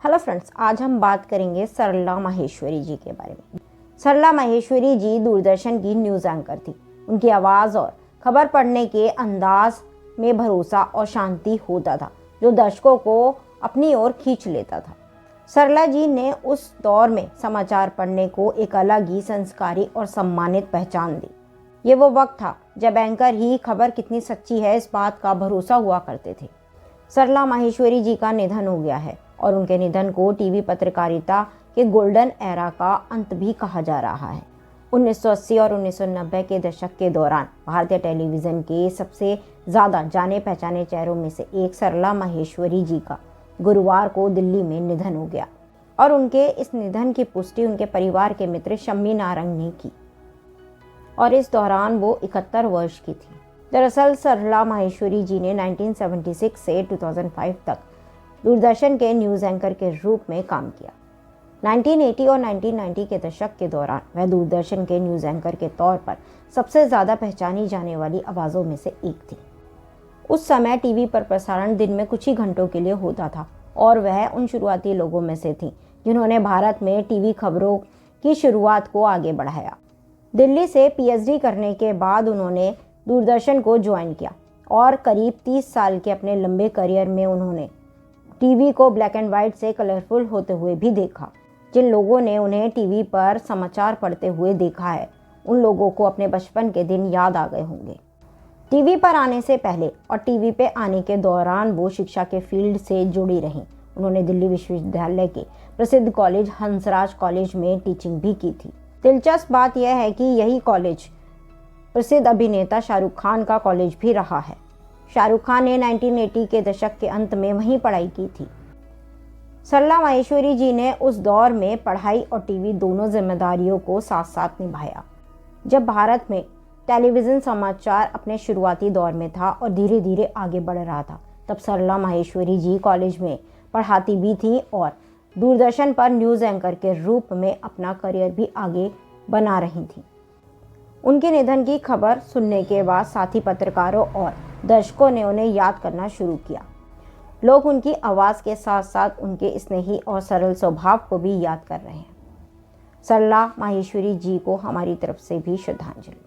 Hello friends, आज हम बात करेंगे सरला माहेश्वरी जी के बारे में। सरला माहेश्वरी जी दूरदर्शन की न्यूज़ एंकर थी। उनकी आवाज़ और खबर पढ़ने के अंदाज में भरोसा और शांति होता था, जो दर्शकों को अपनी ओर खींच लेता था। सरला जी ने उस दौर में समाचार पढ़ने को एक अलग ही संस्कारी और सम्मानित पहचान दी। ये वो वक्त था जब एंकर ही खबर कितनी सच्ची है इस बात का भरोसा हुआ करते थे। सरला माहेश्वरी जी का निधन हो गया है और उनके निधन को टीवी पत्रकारिता के गोल्डन एरा का अंत भी कहा जा रहा है। 1980 और 1990 के दशक के दौरान भारतीय टेलीविज़न के सबसे ज़्यादा जाने पहचाने चेहरों में से एक सरला माहेश्वरी जी का गुरुवार को दिल्ली में निधन हो गया और उनके इस निधन की पुष्टि उनके परिवार के मित्र शम्मी नारंग ने की और इस दौरान वो 71 वर्ष की थी। दरअसल सरला माहेश्वरी जी ने 1976 से 2005 तक दूरदर्शन के न्यूज़ एंकर के रूप में काम किया। 1980 और 1990 के दशक के दौरान वह दूरदर्शन के न्यूज़ एंकर के तौर पर सबसे ज़्यादा पहचानी जाने वाली आवाज़ों में से एक थी। उस समय टीवी पर प्रसारण दिन में कुछ ही घंटों के लिए होता था और वह उन शुरुआती लोगों में से थी जिन्होंने भारत में टीवी खबरों की शुरुआत को आगे बढ़ाया। दिल्ली से पीएचडी करने के बाद उन्होंने दूरदर्शन को ज्वाइन किया और करीब 30 साल के अपने लंबे करियर में उन्होंने टीवी को ब्लैक एंड वाइट से कलरफुल होते हुए भी देखा। जिन लोगों ने उन्हें टीवी पर समाचार पढ़ते हुए देखा है, उन लोगों को अपने बचपन के दिन याद आ गए होंगे। टीवी पर आने से पहले और टीवी पे आने के दौरान वो शिक्षा के फील्ड से जुड़ी रहीं। उन्होंने दिल्ली विश्वविद्यालय के प्रसिद्ध कॉलेज हंसराज कॉलेज में टीचिंग भी की थी। दिलचस्प बात यह है कि यही कॉलेज प्रसिद्ध अभिनेता शाहरुख खान का कॉलेज भी रहा है। शाहरुख खान ने 1980 के दशक के अंत में वहीं पढ़ाई की थी। सरला माहेश्वरी जी ने उस दौर में पढ़ाई और टीवी दोनों जिम्मेदारियों को साथ साथ निभाया। जब भारत में टेलीविज़न समाचार अपने शुरुआती दौर में था और धीरे धीरे आगे बढ़ रहा था, तब सरला माहेश्वरी जी कॉलेज में पढ़ाती भी थी और दूरदर्शन पर न्यूज़ एंकर के रूप में अपना करियर भी आगे बना रही थी। उनके निधन की खबर सुनने के बाद साथी पत्रकारों और दर्शकों ने उन्हें याद करना शुरू किया। लोग उनकी आवाज़ के साथ साथ उनके स्नेही और सरल स्वभाव को भी याद कर रहे हैं। सरला माहेश्वरी जी को हमारी तरफ से भी श्रद्धांजलि।